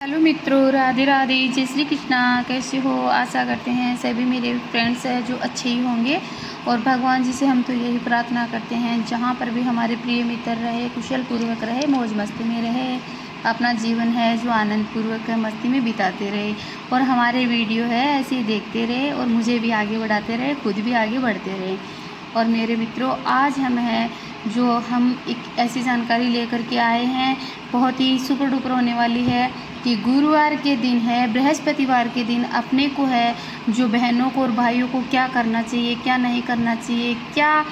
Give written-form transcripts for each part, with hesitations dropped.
Hello मित्रों, राधे राधे, जय श्री कृष्णा। कैसे हो? आशा करते हैं सभी मेरे फ्रेंड्स हैं जो अच्छे ही होंगे। और भगवान जी से हम तो यही प्रार्थना करते हैं, जहाँ पर भी हमारे प्रिय मित्र रहे, कुशल पूर्वक रहे, मौज मस्ती में रहे, अपना जीवन है जो आनंद पूर्वक मस्ती में बिताते रहे और हमारे वीडियो है ऐसे ही देखते रहे और मुझे भी आगे बढ़ाते रहे, खुद भी आगे बढ़ते रहे। और मेरे मित्रों, आज हम एक ऐसी जानकारी लेकर के आए हैं, बहुत ही सुपर डुपर होने वाली है कि गुरुवार के दिन है, बृहस्पतिवार के दिन अपने को है जो बहनों को और भाइयों को क्या करना चाहिए, क्या नहीं करना चाहिए, क्या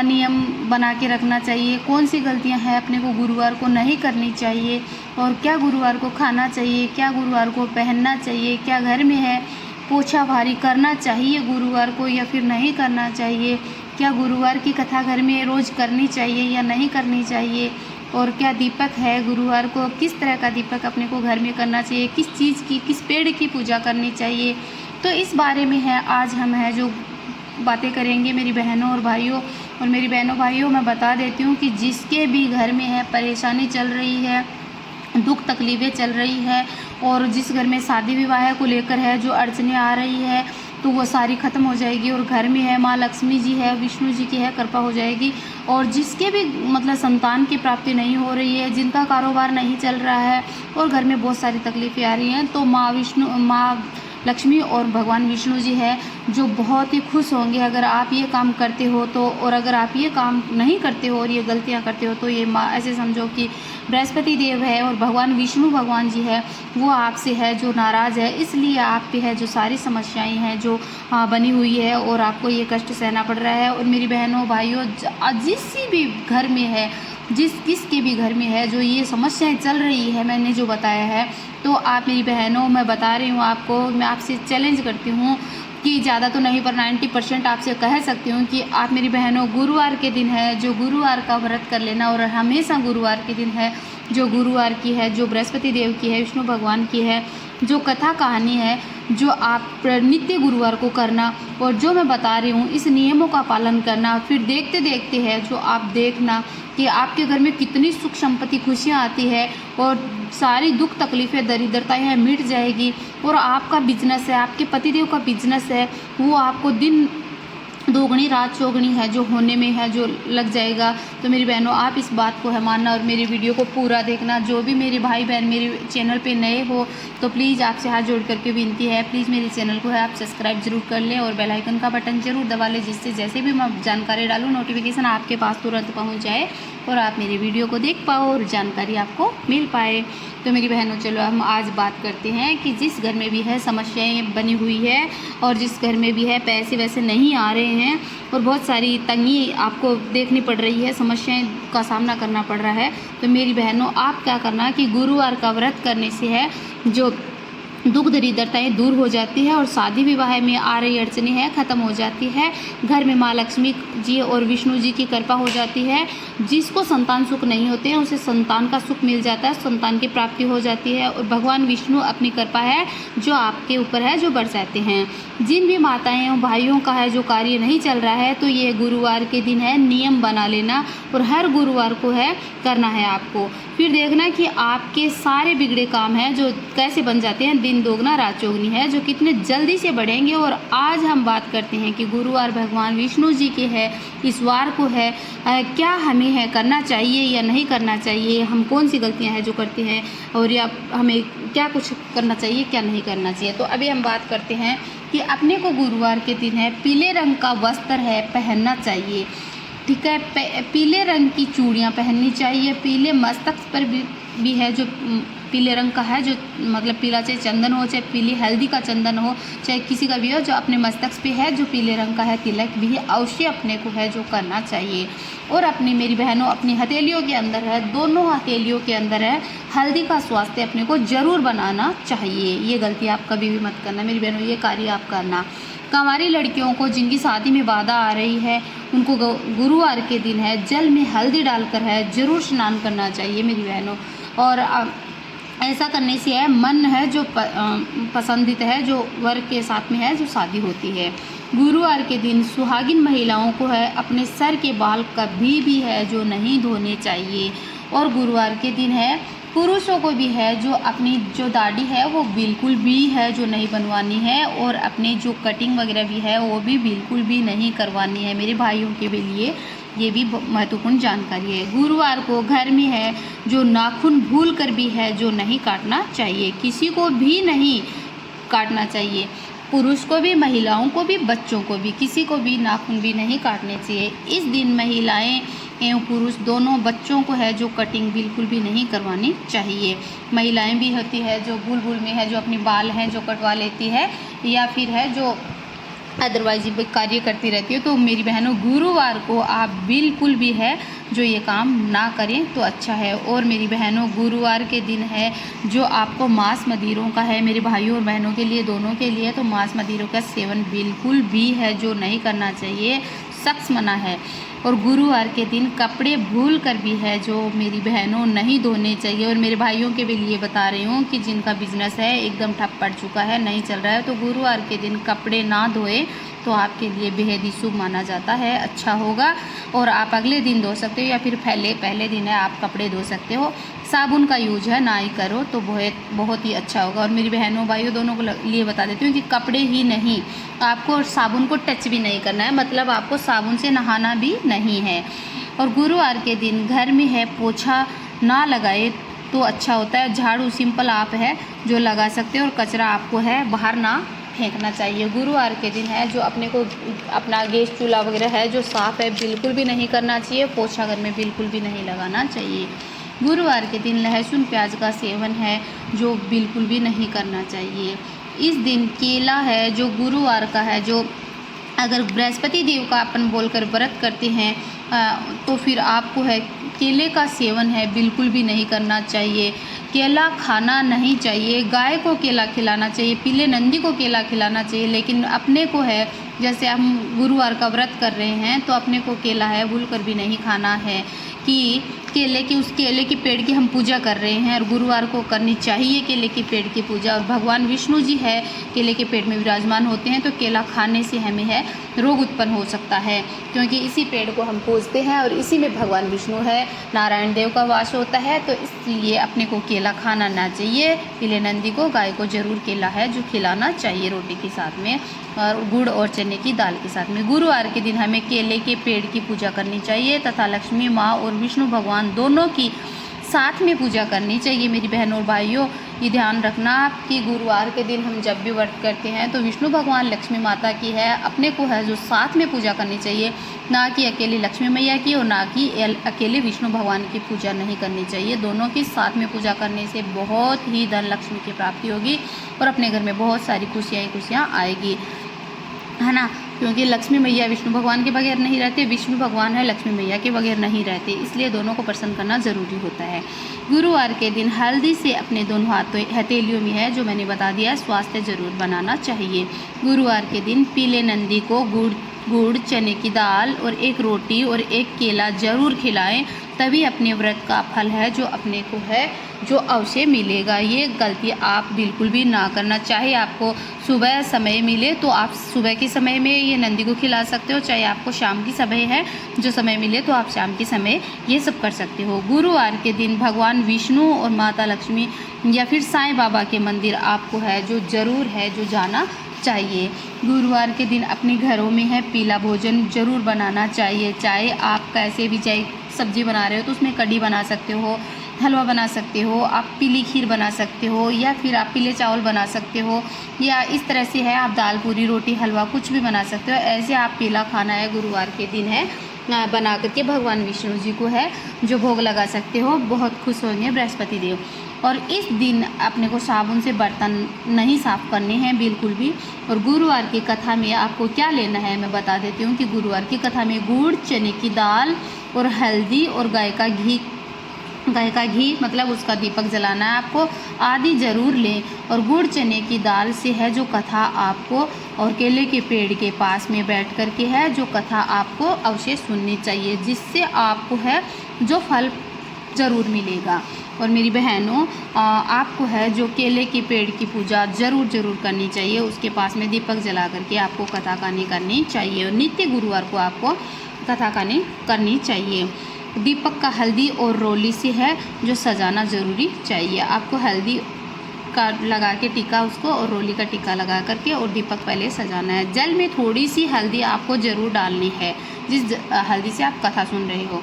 नियम बना के रखना चाहिए, कौन सी गलतियां हैं अपने को गुरुवार को नहीं करनी चाहिए और क्या गुरुवार को खाना चाहिए, क्या गुरुवार को पहनना चाहिए, क्या घर में है पोछा भारी करना चाहिए गुरुवार को या फिर नहीं करना चाहिए, क्या गुरुवार की कथा घर में रोज़ करनी चाहिए या नहीं करनी चाहिए, और क्या दीपक है गुरुवार को किस तरह का दीपक अपने को घर में करना चाहिए, किस चीज़ की, किस पेड़ की पूजा करनी चाहिए। तो इस बारे में है आज हम है जो बातें करेंगे मेरी बहनों और भाइयों। और मेरी बहनों भाइयों, मैं बता देती हूँ कि जिसके भी घर में है परेशानी चल रही है, दुख तकलीफ़ें चल रही है और जिस घर में शादी विवाह को लेकर है जो अड़चनें आ रही है, तो वो सारी ख़त्म हो जाएगी। और घर में है माँ लक्ष्मी जी है, विष्णु जी की है कृपा हो जाएगी। और जिसके भी मतलब संतान की प्राप्ति नहीं हो रही है, जिनका कारोबार नहीं चल रहा है और घर में बहुत सारी तकलीफ़ें आ रही हैं, तो माँ लक्ष्मी और भगवान विष्णु जी है जो बहुत ही खुश होंगे अगर आप ये काम करते हो तो। और अगर आप ये काम नहीं करते हो और ये गलतियाँ करते हो तो ये माँ ऐसे समझो कि बृहस्पति देव है और भगवान विष्णु भगवान जी है वो आपसे है जो नाराज़ है, इसलिए आप पे है जो सारी समस्याएं हैं जो बनी हुई है और आपको ये कष्ट सहना पड़ रहा है। और मेरी बहनों भाइयों, जिस भी घर में है, किसके भी घर में है जो ये समस्याएं चल रही है, मैंने जो बताया है, तो आप मेरी बहनों, मैं बता रही हूँ आपको, मैं आपसे चैलेंज करती हूँ कि ज़्यादा तो नहीं पर 90% आपसे कह सकती हूँ कि आप मेरी बहनों गुरुवार के दिन है जो गुरुवार का व्रत कर लेना। और हमेशा गुरुवार के दिन है जो गुरुवार की है, जो बृहस्पति देव की है, विष्णु भगवान की है, जो कथा कहानी है, जो आप नित्य गुरुवार को करना और जो मैं बता रही हूँ इस नियमों का पालन करना। फिर देखते देखते है जो आप देखना कि आपके घर में कितनी सुख संपत्ति खुशियाँ आती है और सारी दुख तकलीफ़ें दरिद्रताएं हैं मिट जाएगी। और आपका बिजनेस है, आपके पतिदेव का बिजनेस है, वो आपको दिन दोगुनी रात चौगुनी है जो होने में है जो लग जाएगा। तो मेरी बहनों, आप इस बात को है मानना और मेरी वीडियो को पूरा देखना। जो भी मेरे भाई बहन मेरे चैनल पे नए हो तो प्लीज़ आपसे हाथ जोड़ करके विनती है, प्लीज़ मेरे चैनल को है आप सब्सक्राइब जरूर कर लें और बेल आइकन का बटन जरूर दबा लें, जिससे जैसे भी मैं जानकारी डालूँ नोटिफिकेशन आपके पास तुरंत पहुँच जाए और आप मेरी वीडियो को देख पाओ और जानकारी आपको मिल पाए। तो मेरी बहनों, चलो हम आज बात करते हैं कि जिस घर में भी है समस्याएं बनी हुई है और जिस घर में भी है पैसे वैसे नहीं आ रहे हैं और बहुत सारी तंगी आपको देखनी पड़ रही है, समस्याएं का सामना करना पड़ रहा है, तो मेरी बहनों आप क्या करना कि गुरुवार का व्रत करने से है जो दुख दरिद्रताएं दूर हो जाती है और शादी विवाह में आ रही अड़चनें हैं ख़त्म हो जाती है। घर में माँ लक्ष्मी जी और विष्णु जी की कृपा हो जाती है। जिसको संतान सुख नहीं होते हैं उसे संतान का सुख मिल जाता है, संतान की प्राप्ति हो जाती है और भगवान विष्णु अपनी कृपा है जो आपके ऊपर है जो बरसाते हैं। जिन भी माताएं और भाइयों का है जो कार्य नहीं चल रहा है, तो ये गुरुवार के दिन है नियम बना लेना और हर गुरुवार को है करना है आपको। फिर देखना कि आपके सारे बिगड़े काम हैं जो कैसे बन जाते हैं, दिन दोगुना रात चौगुनी है जो कितने जल्दी से बढ़ेंगे। और आज हम बात करते हैं कि गुरुवार भगवान विष्णु जी के है, इस वार को है क्या हमें है करना चाहिए या नहीं करना चाहिए, हम कौन सी गलतियां हैं जो करते हैं और या हमें क्या कुछ करना चाहिए क्या नहीं करना चाहिए। तो अभी हम बात करते हैं कि अपने को गुरुवार के दिन है पीले रंग का वस्त्र है पहनना चाहिए, ठीक है। पीले रंग की चूड़ियाँ पहननी चाहिए। पीले मस्तक पर भी है जो पीले रंग का है, जो मतलब पीला चाहे चंदन हो, चाहे पीली हल्दी का चंदन हो, चाहे किसी का भी हो, जो अपने मस्तक पे है जो पीले रंग का है तिलक भी है अवश्य अपने को है जो करना चाहिए। और अपनी मेरी बहनों अपनी हथेलियों के अंदर है, दोनों हथेलियों के अंदर है हल्दी का स्वास्थ्य अपने को जरूर बनाना चाहिए। ये गलती आप कभी भी मत करना मेरी बहनों, ये कार्य आप करना। कंवारी लड़कियों को जिनकी शादी में बाधा आ रही है उनको गुरुवार के दिन है जल में हल्दी डालकर है जरूर स्नान करना चाहिए मेरी बहनों। और ऐसा करने से है मन है जो पसंदीदा है जो वर के साथ में है जो शादी होती है। गुरुवार के दिन सुहागिन महिलाओं को है अपने सर के बाल कभी भी है जो नहीं धोने चाहिए। और गुरुवार के दिन है पुरुषों को भी है जो अपनी जो दाढ़ी है वो बिल्कुल भी है जो नहीं बनवानी है, और अपने जो कटिंग वगैरह भी है वो भी बिल्कुल भी नहीं करवानी है। मेरे भाइयों के लिए ये भी महत्वपूर्ण जानकारी है। गुरुवार को घर में है जो नाखून भूल कर भी है जो नहीं काटना चाहिए, किसी को भी नहीं काटना चाहिए, पुरुष को भी, महिलाओं को भी, बच्चों को भी, किसी को भी नाखून भी नहीं काटने चाहिए। इस दिन महिलाएं एवं पुरुष दोनों बच्चों को है जो कटिंग बिल्कुल भी नहीं करवानी चाहिए। महिलाएं भी होती है जो बुलबुल में है जो अपनी बाल हैं जो कटवा लेती है, या फिर है जो अदरवाइज कार्य करती रहती है। तो मेरी बहनों, गुरुवार को आप बिल्कुल भी है जो ये काम ना करें तो अच्छा है। और मेरी बहनों, गुरुवार के दिन है जो आपको मांस मदिरों का है, मेरे भाइयों और बहनों के लिए, दोनों के लिए, तो मांस मदिरों का सेवन बिल्कुल भी है जो नहीं करना चाहिए, सख्त मना है। और गुरुवार के दिन कपड़े भूल कर भी है जो मेरी बहनों नहीं धोने चाहिए। और मेरे भाइयों के भी लिए बता रही हूँ कि जिनका बिजनेस है एकदम ठप पड़ चुका है, नहीं चल रहा है, तो गुरुवार के दिन कपड़े ना धोए तो आपके लिए बेहद ही शुभ माना जाता है, अच्छा होगा। और आप अगले दिन धो सकते हो या फिर पहले दिन है आप कपड़े धो सकते हो। साबुन का यूज है ना ही करो तो बहुत ही अच्छा होगा। और मेरी बहनों भाइयों दोनों को लिए बता देती हूँ कि कपड़े ही नहीं, आपको साबुन को टच भी नहीं करना है, मतलब आपको साबुन से नहाना भी नहीं है। और गुरुवार के दिन घर में है पोछा ना लगाए तो अच्छा होता है। झाड़ू सिंपल आप है जो लगा सकते हो, और कचरा आपको है बाहर ना फेंकना चाहिए। गुरुवार के दिन है जो अपने को अपना गैस चूल्हा वगैरह है जो साफ़ है बिल्कुल भी नहीं करना चाहिए, पोछा घर में बिल्कुल भी नहीं लगाना चाहिए। गुरुवार के दिन लहसुन प्याज का सेवन है जो बिल्कुल भी नहीं करना चाहिए। इस दिन केला है जो गुरुवार का है, जो अगर बृहस्पति देव का अपन बोलकर व्रत करते हैं तो फिर आपको है केले का सेवन है बिल्कुल भी नहीं करना चाहिए। केला खाना नहीं चाहिए, गाय को केला खिलाना चाहिए, पीले नंदी को केला खिलाना चाहिए, लेकिन अपने को है जैसे हम गुरुवार का व्रत कर रहे हैं तो अपने को केला है भूल कर भी नहीं खाना है, कि उस केले के पेड़ की हम पूजा कर रहे हैं और गुरुवार को करनी चाहिए केले के पेड़ की पूजा। और भगवान विष्णु जी है केले के पेड़ में विराजमान होते हैं, तो केला खाने से हमें है रोग उत्पन्न हो सकता है, क्योंकि इसी पेड़ को हम पूजते हैं और इसी में भगवान विष्णु है, नारायण देव का वास होता है, तो इसलिए अपने को केला खाना ना चाहिए। पीले नंदी को, गाय को जरूर केला है जो खिलाना चाहिए रोटी के साथ में, और गुड़ और चने की दाल के साथ में। गुरुवार के दिन हमें केले के पेड़ की पूजा करनी चाहिए तथा लक्ष्मी माँ और विष्णु भगवान दोनों की साथ में पूजा करनी चाहिए। मेरी बहनों और भाइयों, ये ध्यान रखना कि गुरुवार के दिन हम जब भी व्रत करते हैं तो विष्णु भगवान, लक्ष्मी माता की है अपने को है जो साथ में पूजा करनी चाहिए, ना कि अकेले लक्ष्मी मैया की और ना कि अकेले विष्णु भगवान की पूजा नहीं करनी चाहिए। दोनों की साथ में पूजा करने से बहुत ही धन लक्ष्मी की प्राप्ति होगी और अपने घर में बहुत सारी खुशियाँ आएगी, है ना, क्योंकि लक्ष्मी मैया विष्णु भगवान के बगैर नहीं रहते, विष्णु भगवान है लक्ष्मी मैया के बगैर नहीं रहते, इसलिए दोनों को प्रसन्न करना ज़रूरी होता है। गुरुवार के दिन हल्दी से अपने दोनों हथेलियों में है जो मैंने बता दिया, स्वास्थ्य जरूर बनाना चाहिए। गुरुवार के दिन पीले नंदी को गुड़, चने की दाल और एक रोटी और एक केला जरूर खिलाएं, तभी अपने व्रत का फल है जो अपने को है जो अवश्य मिलेगा। ये गलती आप बिल्कुल भी ना करना। चाहे आपको सुबह समय मिले तो आप सुबह के समय में ये नंदी को खिला सकते हो, चाहे आपको शाम की समय है जो समय मिले तो आप शाम के समय ये सब कर सकते हो। गुरुवार के दिन भगवान विष्णु और माता लक्ष्मी या फिर साईं बाबा के मंदिर आपको है जो ज़रूर है जो जाना चाहिए। गुरुवार के दिन अपने घरों में है पीला भोजन जरूर बनाना चाहिए, चाहे आप कैसे भी, चाहे सब्जी बना रहे हो तो उसमें कढ़ी बना सकते हो, हलवा बना सकते हो, आप पीली खीर बना सकते हो, या फिर आप पीले चावल बना सकते हो, या इस तरह से है आप दाल पूरी रोटी हलवा कुछ भी बना सकते हो। ऐसे आप पीला खाना है गुरुवार के दिन है बना करके भगवान विष्णु जी को है जो भोग लगा सकते हो, बहुत खुश होंगे बृहस्पति देव। और इस दिन अपने को साबुन से बर्तन नहीं साफ़ करने हैं बिल्कुल भी। और गुरुवार की कथा में आपको क्या लेना है मैं बता देती हूँ कि गुरुवार की कथा में गुड़, चने की दाल और हल्दी और गाय का घी मतलब उसका दीपक जलाना है आपको, आदि ज़रूर लें। और गुड़ चने की दाल से है जो कथा आपको, और केले के पेड़ के पास में बैठ कर के है जो कथा आपको अवश्य सुननी चाहिए, जिससे आपको है जो फल ज़रूर मिलेगा। और मेरी बहनों, आपको है जो केले के पेड़ की पूजा ज़रूर करनी चाहिए, उसके पास में दीपक जला करके आपको कथा कहानी करनी चाहिए, और नित्य गुरुवार को आपको कथा कहानी करनी चाहिए। दीपक का हल्दी और रोली से है जो सजाना ज़रूरी चाहिए। आपको हल्दी का लगा के टीका उसको और रोली का टीका लगा करके और दीपक पहले सजाना है। जल में थोड़ी सी हल्दी आपको ज़रूर डालनी है। जिस हल्दी से आप कथा सुन रहे हो,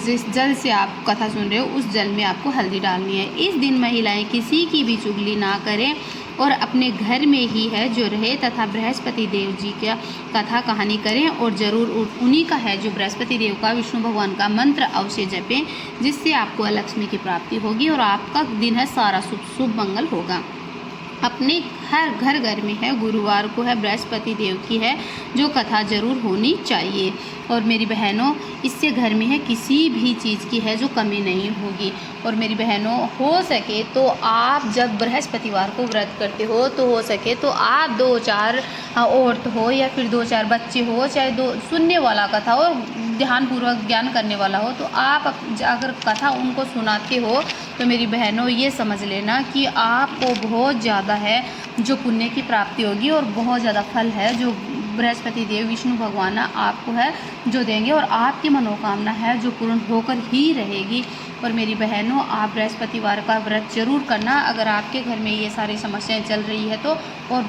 जिस जल से आप कथा सुन रहे हो उस जल में आपको हल्दी डालनी है। इस दिन महिलाएं किसी की भी चुगली ना करें और अपने घर में ही है जो रहे तथा बृहस्पति देव जी का कथा कहानी करें और ज़रूर उन्हीं का है जो बृहस्पति देव का विष्णु भगवान का मंत्र अवश्य जपें, जिससे आपको लक्ष्मी की प्राप्ति होगी और आपका दिन है सारा शुभ मंगल होगा। अपने हर घर में है, गुरुवार को है, बृहस्पति देव की है जो कथा ज़रूर होनी चाहिए। और मेरी बहनों, इससे घर में है किसी भी चीज़ की है जो कमी नहीं होगी। और मेरी बहनों, हो सके तो आप जब बृहस्पतिवार को व्रत करते हो तो हो सके तो आप 2-4 औरत हो या फिर 2-4 बच्चे हो, चाहे दो सुनने वाला कथा हो, ध्यानपूर्वक ज्ञान करने वाला हो, तो आप अगर कथा उनको सुनाते हो तो मेरी बहनों ये समझ लेना कि आपको बहुत ज़्यादा है जो पुण्य की प्राप्ति होगी और बहुत ज़्यादा फल है जो बृहस्पति देव विष्णु भगवान आपको है जो देंगे और आपकी मनोकामना है जो पूर्ण होकर ही रहेगी। और मेरी बहनों, आप बृहस्पतिवार का व्रत जरूर करना अगर आपके घर में ये सारी समस्याएं चल रही है तो। और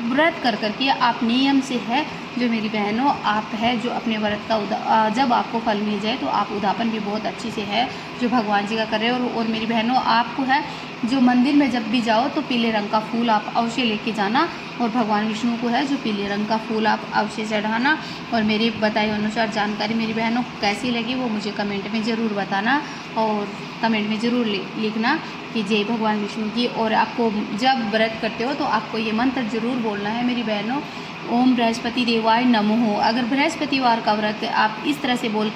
व्रत कर करके आप नियम से है जो मेरी बहनों आप है जो अपने व्रत का जब आपको फल मिल जाए तो आप उद्यापन भी बहुत अच्छी से है जो भगवान जी का कर रहे हो। और मेरी बहनों, आपको है जो मंदिर में जब भी जाओ तो पीले रंग का फूल आप अवश्य लेके जाना और भगवान विष्णु को है जो पीले रंग का फूल आप अवश्य चढ़ाना। और मेरे बताए अनुसार जानकारी मेरी बहनों कैसी लगी वो मुझे कमेंट में ज़रूर बताना और कमेंट में ज़रूर लिखना कि जय भगवान विष्णु की। और आपको जब व्रत करते हो तो आपको ये मंत्र ज़रूर बोलना है मेरी बहनों, ओम बृहस्पति देवाय नमः। अगर बृहस्पतिवार का व्रत आप इस तरह से बोल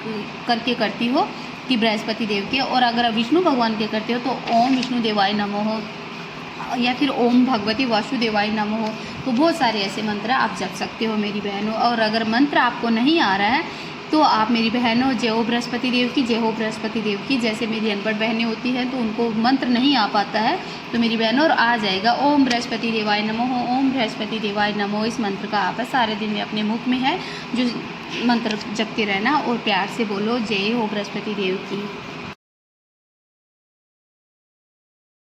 करके करती हो कि बृहस्पति देव के, और अगर विष्णु भगवान के करते हो तो ओम विष्णु देवाय नमः या फिर ओम भगवती वासुदेवाय नमः। तो बहुत सारे ऐसे मंत्र आप जप सकते हो मेरी बहनों। और अगर मंत्र आपको नहीं आ रहा है तो आप मेरी बहनों जय हो बृहस्पति देव की, जय हो बृहस्पति देव की। जैसे मेरी अनपढ़ बहनें होती हैं तो उनको मंत्र नहीं आ पाता है तो मेरी बहनों और आ जाएगा ओम बृहस्पति देवाय नमः, ओम बृहस्पति देवाय नमः। इस मंत्र का आप सारे दिन में अपने मुख में है जो मंत्र जपते रहना और प्यार से बोलो जय हो बृहस्पति देव की।